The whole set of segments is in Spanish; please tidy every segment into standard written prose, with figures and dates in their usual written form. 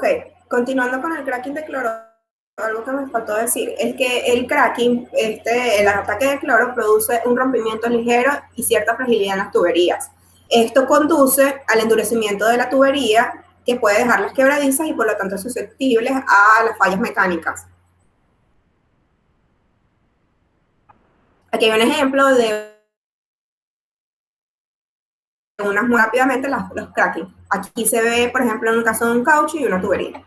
Ok, continuando con el cracking de cloro, algo que me faltó decir es que el cracking, el ataque de cloro produce un rompimiento ligero y cierta fragilidad en las tuberías. Esto conduce al endurecimiento de la tubería, que puede dejarlas quebradizas y por lo tanto susceptibles a las fallas mecánicas. Aquí hay un ejemplo de unas muy rápidamente los cracking. Aquí se ve, por ejemplo, en el caso de un caucho y una tubería.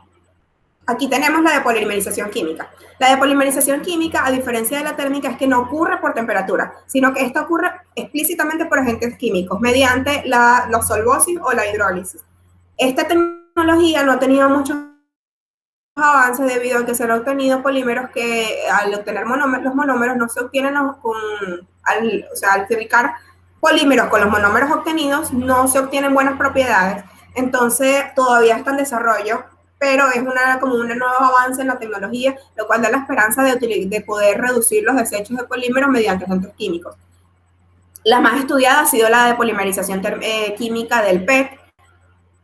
Aquí tenemos la depolimerización química. La depolimerización química, a diferencia de la térmica, es que no ocurre por temperatura, sino que esto ocurre explícitamente por agentes químicos, mediante la solvosis o la hidrólisis. Esta tecnología no ha tenido muchos avances debido a que se han obtenido polímeros que al obtener los monómeros no se obtienen al fabricar polímeros con los monómeros obtenidos no se obtienen buenas propiedades. Entonces todavía está en desarrollo, pero es como un nuevo avance en la tecnología, lo cual da la esperanza de poder reducir los desechos de polímeros mediante agentes químicos. La más estudiada ha sido la depolimerización química del PET.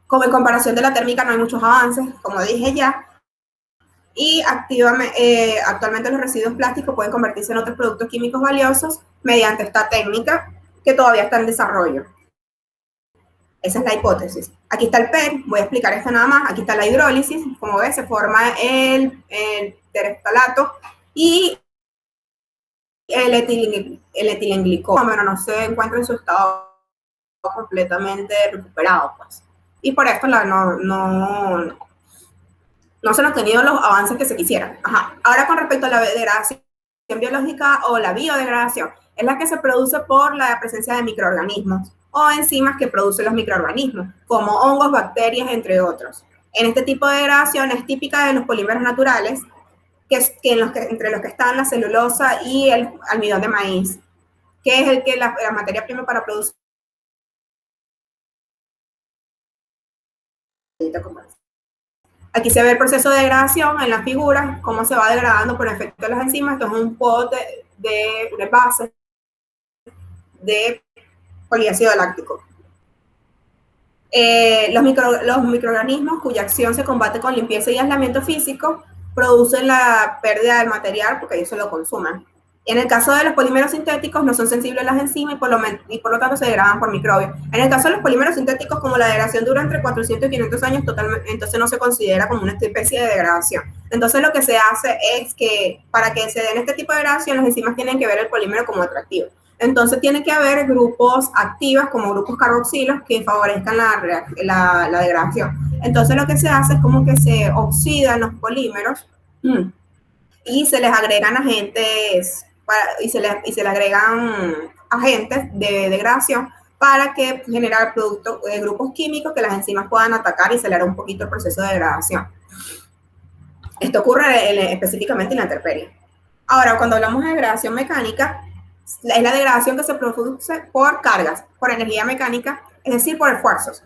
Como en comparación de la térmica no hay muchos avances, como dije ya, y actualmente los residuos plásticos pueden convertirse en otros productos químicos valiosos mediante esta técnica que todavía está en desarrollo. Esa es la hipótesis. Aquí está el PET, voy a explicar esto nada más. Aquí está la hidrólisis, como ves, se forma el tereftalato y el etilenglicol, pero no se encuentra en su estado completamente recuperado, pues. Y por esto no se han obtenido los avances que se quisieran. Ahora, con respecto a la degradación biológica o la biodegradación, es la que se produce por la presencia de microorganismos o enzimas que producen los microorganismos, como hongos, bacterias, entre otros. En este tipo de degradación es típica de los polímeros naturales, entre los que están la celulosa y el almidón de maíz, que es la materia prima para producir. Aquí se ve el proceso de degradación en la figura, cómo se va degradando por efecto de las enzimas. Esto es un pote de base de poliácido láctico. Los microorganismos cuya acción se combate con limpieza y aislamiento físico producen la pérdida del material porque ellos se lo consumen. En el caso de los polímeros sintéticos no son sensibles a las enzimas y por lo tanto se degradan por microbios. En el caso de los polímeros sintéticos, como la degradación dura entre 400 y 500 años, entonces no se considera como una especie de degradación. Entonces lo que se hace es que para que se den este tipo de degradación, las enzimas tienen que ver el polímero como atractivo. Entonces tiene que haber grupos activos como grupos carboxilos que favorezcan la degradación. Entonces lo que se hace es como que se oxidan los polímeros y se les agregan agentes y se le agregan agentes de degradación para que generar grupos químicos que las enzimas puedan atacar y acelerar un poquito el proceso de degradación. Esto ocurre específicamente en la intemperie. Ahora, cuando hablamos de degradación mecánica, es la degradación que se produce por cargas, por energía mecánica, es decir, por esfuerzos.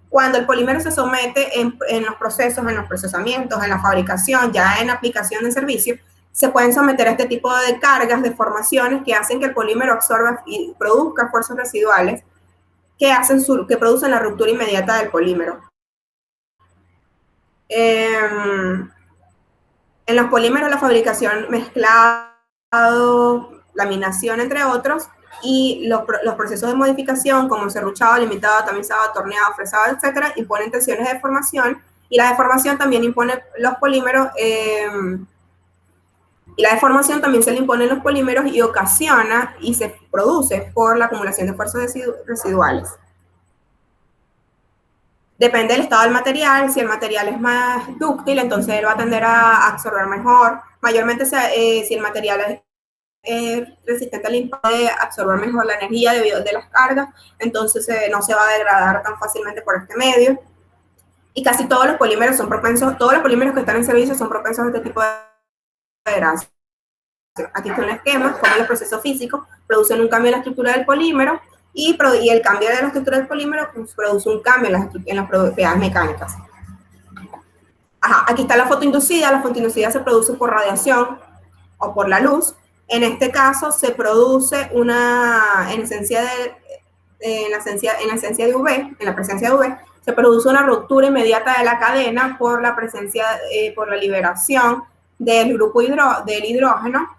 Cuando el polímero se somete en los procesos, en los procesamientos, en la fabricación, ya en aplicación de servicio, se pueden someter a este tipo de cargas, deformaciones que hacen que el polímero absorba y produzca fuerzas residuales que producen la ruptura inmediata del polímero. En los polímeros, la fabricación, mezclado, laminación, entre otros, y los procesos de modificación, como serruchado, limitado, tamizado, torneado, fresado, etcétera, imponen tensiones de deformación, y la deformación también impone los polímeros, y la deformación también se le impone en los polímeros y ocasiona y se produce por la acumulación de fuerzas residuales. Depende del estado del material. Si el material es más dúctil, entonces él va a tender a absorber mejor. Mayormente, si el material es resistente al impacto, puede absorber mejor la energía debido a las cargas, entonces no se va a degradar tan fácilmente por este medio. Y casi todos los polímeros son propensos, todos los polímeros que están en servicio son propensos a este tipo de degradación. Aquí está un esquema, como los procesos físicos producen un cambio en la estructura del polímero y el cambio de la estructura del polímero pues, produce un cambio en las propiedades mecánicas. Aquí está la fotoinducida. La fotoinducida se produce por radiación o por la luz. En este caso se produce en la presencia de UV, se produce una ruptura inmediata de la cadena por la presencia, por la liberación del grupo del hidrógeno,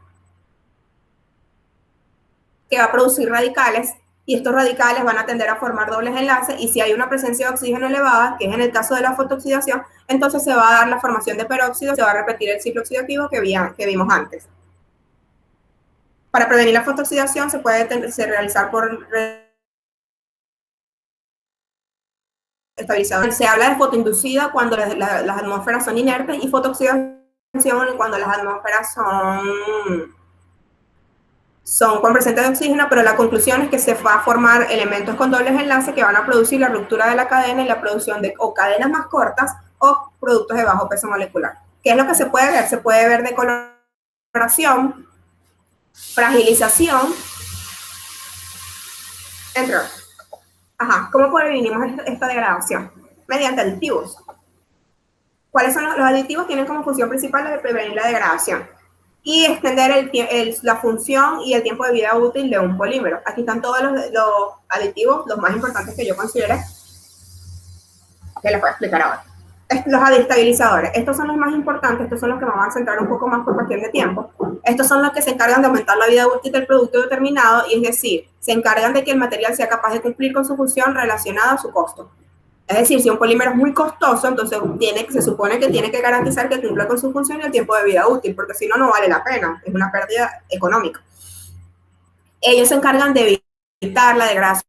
que va a producir radicales, y estos radicales van a tender a formar dobles enlaces, y si hay una presencia de oxígeno elevada, que es en el caso de la fotooxidación, entonces se va a dar la formación de peróxido, se va a repetir el ciclo oxidativo que vimos antes. Para prevenir la fotooxidación se puede realizar por estabilizador. Se habla de fotoinducida cuando las atmósferas son inertes, y fotooxidación cuando las atmósferas son con presencia de oxígeno, pero la conclusión es que se va a formar elementos con dobles enlaces que van a producir la ruptura de la cadena y la producción de o cadenas más cortas o productos de bajo peso molecular. ¿Qué es lo que se puede ver? Se puede ver decoloración, fragilización, entre otros. ¿Cómo prevenimos esta degradación? Mediante aditivos. ¿Cuáles son los aditivos? Tienen como función principal de prevenir la degradación y extender la función y el tiempo de vida útil de un polímero. Aquí están todos los aditivos, los más importantes que yo considere, que les voy a explicar ahora. Los estabilizadores, estos son los más importantes, estos son los que me van a centrar un poco más por cuestión de tiempo. Estos son los que se encargan de aumentar la vida útil del producto determinado, y es decir, se encargan de que el material sea capaz de cumplir con su función relacionada a su costo. Es decir, si un polímero es muy costoso, entonces se supone que tiene que garantizar que cumpla con su función y el tiempo de vida útil, porque si no, no vale la pena, es una pérdida económica. Ellos se encargan de evitar la degradación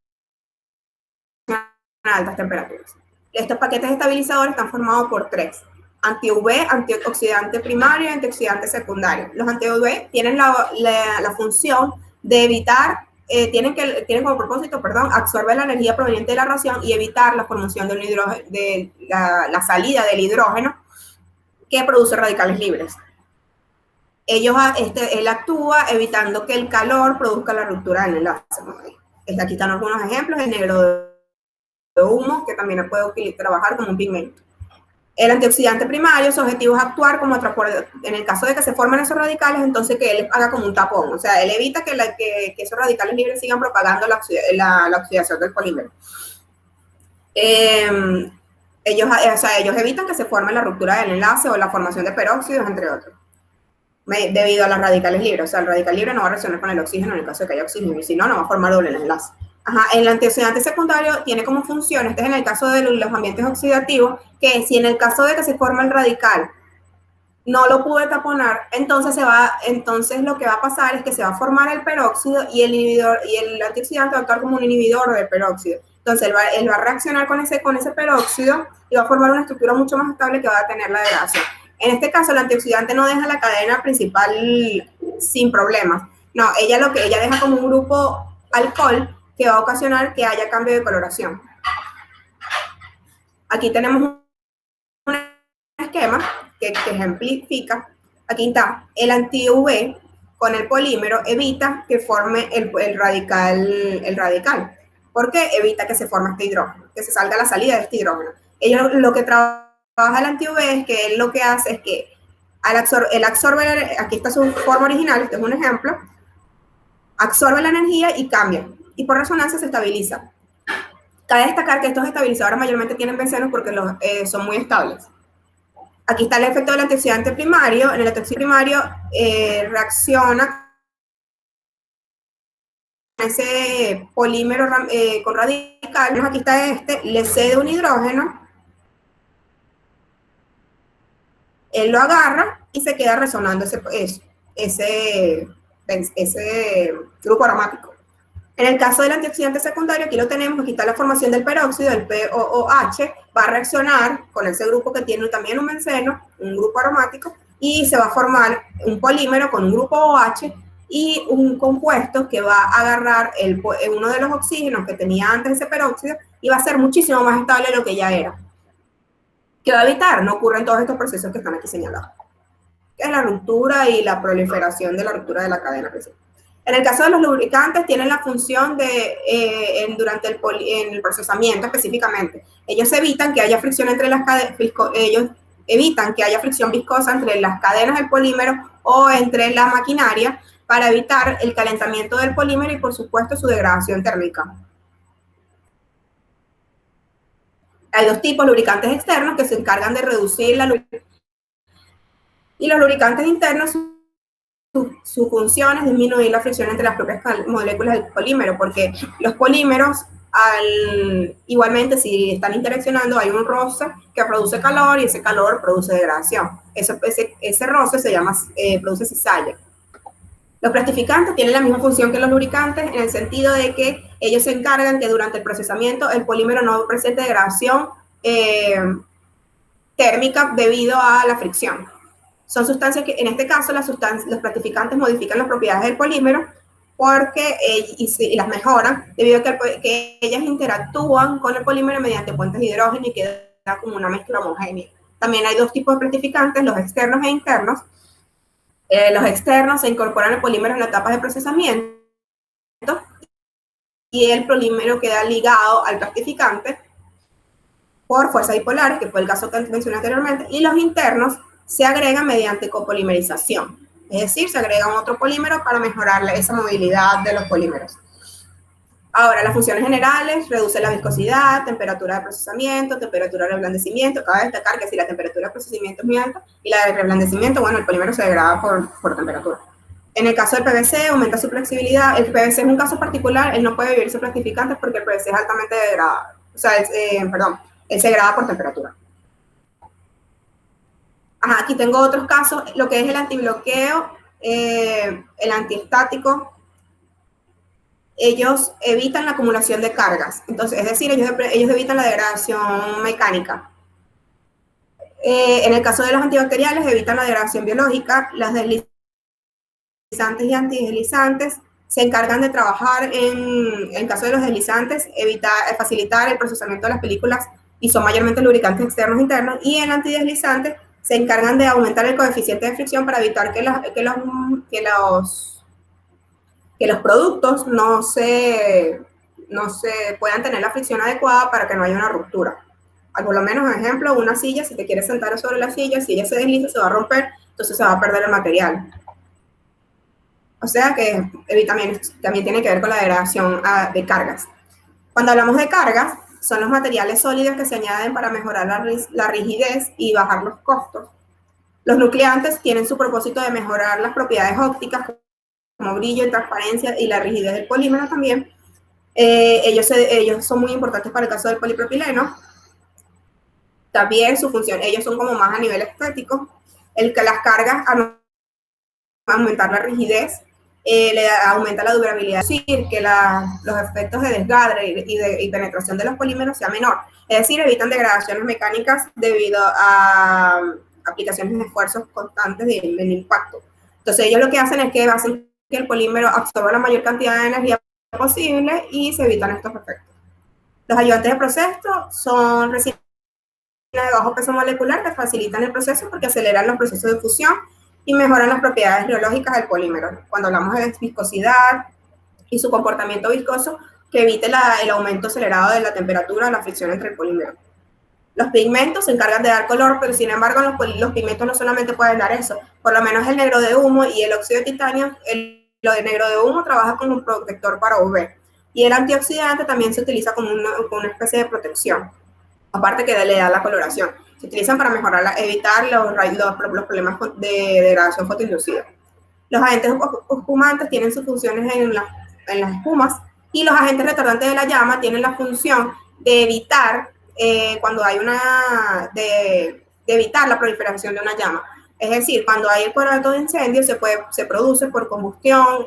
a altas temperaturas. Estos paquetes estabilizadores están formados por tres: anti-UV, antioxidante primario y antioxidante secundario. Los anti-UV tienen la función de evitar, tienen como propósito, absorber la energía proveniente de la radiación y evitar la formación de la salida del hidrógeno que produce radicales libres. Él actúa evitando que el calor produzca la ruptura del enlace. Aquí están algunos ejemplos: el negro de humo, que también puede trabajar como un pigmento. El antioxidante primario, su objetivo es actuar como transporte. En el caso de que se formen esos radicales, entonces que él haga como un tapón, o sea, él evita que esos radicales libres sigan propagando la oxidación del polímero. Ellos evitan que se forme la ruptura del enlace o la formación de peróxidos, entre otros, debido a las radicales libres. O sea, el radical libre no va a reaccionar con el oxígeno en el caso de que haya oxígeno, y si no, no va a formar doble enlace. El antioxidante secundario tiene como función, este es en el caso de los ambientes oxidativos, que si en el caso de que se forma el radical no lo pude taponar, entonces lo que va a pasar es que se va a formar el peróxido, y el antioxidante va a actuar como un inhibidor del peróxido. Entonces él va a reaccionar con ese peróxido y va a formar una estructura mucho más estable que va a tener la degradación. En este caso, el antioxidante no deja la cadena principal sin problemas. No, ella deja como un grupo alcohol que va a ocasionar que haya cambio de coloración. Aquí tenemos un esquema que ejemplifica. Aquí está el anti-UV con el polímero, evita que forme el radical. ¿Por qué? Evita que se forme este hidrógeno, que se salga la salida de este hidrógeno. Ellos lo que trabaja el anti-UV es que él lo que hace es que él absorbe, aquí está su forma original, este es un ejemplo, absorbe la energía y cambia, y por resonancia se estabiliza. Cabe destacar que estos estabilizadores mayormente tienen bencenos porque son muy estables. Aquí está el efecto del antioxidante primario. En el antioxidante primario reacciona ese polímero con radical. Aquí está le cede un hidrógeno, él lo agarra y se queda resonando ese grupo aromático. En el caso del antioxidante secundario, aquí lo tenemos, aquí está la formación del peróxido, el POOH, va a reaccionar con ese grupo que tiene también un benceno, un grupo aromático, y se va a formar un polímero con un grupo OH y un compuesto que va a agarrar uno de los oxígenos que tenía antes ese peróxido y va a ser muchísimo más estable de lo que ya era. ¿Qué va a evitar? No ocurren todos estos procesos que están aquí señalados, que es la ruptura y la proliferación de la ruptura de la cadena principal. En el caso de los lubricantes, tienen la función durante el procesamiento específicamente. Ellos evitan que haya fricción entre las cadenas, ellos evitan que haya fricción viscosa entre las cadenas del polímero o entre la maquinaria para evitar el calentamiento del polímero y, por supuesto, su degradación térmica. Hay dos tipos, lubricantes externos que se encargan de reducir la lubricación y los lubricantes internos, su función es disminuir la fricción entre las propias moléculas del polímero, porque los polímeros, igualmente, si están interaccionando, hay un roce que produce calor y ese calor produce degradación. Ese roce se llama, produce cizalla. Los plastificantes tienen la misma función que los lubricantes en el sentido de que ellos se encargan que durante el procesamiento el polímero no presente degradación térmica debido a la fricción. Son sustancias que, en este caso, los plastificantes modifican las propiedades del polímero porque, y las mejoran debido a que ellas interactúan con el polímero mediante puentes de hidrógeno y queda como una mezcla homogénea. También hay dos tipos de plastificantes, los externos e internos. Los externos se incorporan al polímero en la etapa de procesamiento y el polímero queda ligado al plastificante por fuerzas dipolares, que fue el caso que mencioné anteriormente, y los internos se agregan mediante copolimerización, es decir, se agrega otro polímero para mejorar esa movilidad de los polímeros. Ahora, las funciones generales: reduce la viscosidad, temperatura de procesamiento, temperatura de reblandecimiento. Cabe destacar que si la temperatura de procesamiento es muy alta y la de reblandecimiento, bueno, el polímero se degrada por temperatura. En el caso del PVC, aumenta su flexibilidad. El PVC es un caso particular, él no puede vivir sin plastificantes porque el PVC es altamente degradado. O sea, él se degrada por temperatura. Ajá, aquí tengo otros casos, lo que es el antibloqueo, el antiestático. Ellos evitan la acumulación de cargas. Entonces, es decir, ellos evitan la degradación mecánica. En el caso de los antibacteriales, evitan la degradación biológica. Las deslizantes y antideslizantes se encargan de trabajar, en el caso de los deslizantes, facilitar el procesamiento de las películas y son mayormente lubricantes externos e internos. Y en antideslizantes se encargan de aumentar el coeficiente de fricción para evitar que los productos no se puedan tener la fricción adecuada para que no haya una ruptura. Por lo menos, por ejemplo, una silla, si te quieres sentar sobre la silla, si ella se desliza, se va a romper, entonces se va a perder el material. O sea que también tiene que ver con la degradación de cargas. Cuando hablamos de cargas, son los materiales sólidos que se añaden para mejorar la rigidez y bajar los costos. Los nucleantes tienen su propósito de mejorar las propiedades ópticas, como brillo y transparencia, y la rigidez del polímero también. Ellos son muy importantes para el caso del polipropileno. También su función, ellos son como más a nivel estético. Las cargas aumentar la rigidez, aumenta la durabilidad, es decir, que los efectos de desgadre y penetración de los polímeros sea menor. Es decir, evitan degradaciones mecánicas debido a aplicaciones de esfuerzos constantes del impacto. Entonces, ellos lo que hacen es que hacen que el polímero absorba la mayor cantidad de energía posible y se evitan estos efectos. Los ayudantes de proceso son resinas de bajo peso molecular que facilitan el proceso porque aceleran los procesos de fusión y mejoran las propiedades biológicas del polímero. Cuando hablamos de viscosidad y su comportamiento viscoso, que evite el aumento acelerado de la temperatura o la fricción entre el polímero. Los pigmentos se encargan de dar color, pero sin embargo los pigmentos no solamente pueden dar eso. Por lo menos el negro de humo y el óxido de titanio, lo de negro de humo trabaja como un protector para UV. Y el antioxidante también se utiliza como una especie de protección, aparte que le da la coloración. Se utilizan para evitar los problemas de degradación fotoinducida. Los agentes espumantes tienen sus funciones en las espumas y los agentes retardantes de la llama tienen la función de evitar cuando hay de evitar la proliferación de una llama. Es decir, cuando hay el conato de incendio se produce por combustión,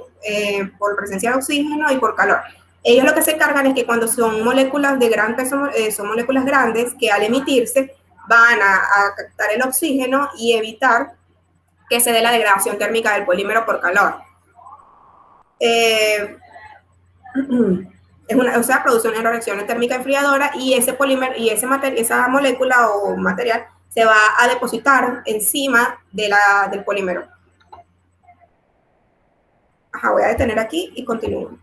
por presencia de oxígeno y por calor. Ellos lo que se encargan es que cuando son moléculas de gran peso, son moléculas grandes que al emitirse van a captar el oxígeno y evitar que se dé la degradación térmica del polímero por calor. Produce una reacción térmica enfriadora y ese polímero y esa molécula o material se va a depositar encima del polímero. Voy a detener aquí y continúo.